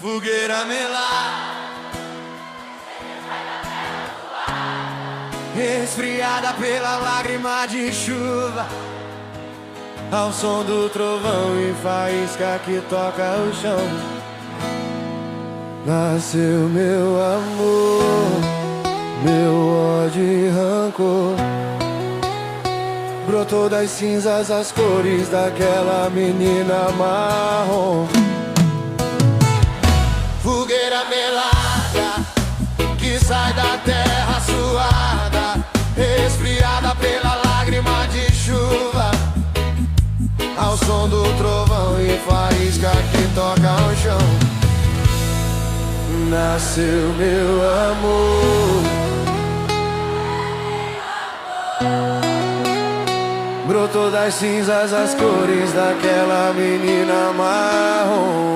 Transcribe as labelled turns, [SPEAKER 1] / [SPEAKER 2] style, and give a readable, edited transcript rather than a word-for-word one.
[SPEAKER 1] Fogueira melada, resfriada pela lágrima de chuva, ao som do trovão e faísca que toca o chão. Nasceu meu amor, meu ódio e rancor. Brotou das cinzas as cores daquela menina marrom. Fogueira melada que sai da terra suada, resfriada pela lágrima de chuva, ao som do trovão e faísca que toca o chão. Nasceu meu amor, brotou das cinzas as cores daquela menina marrom.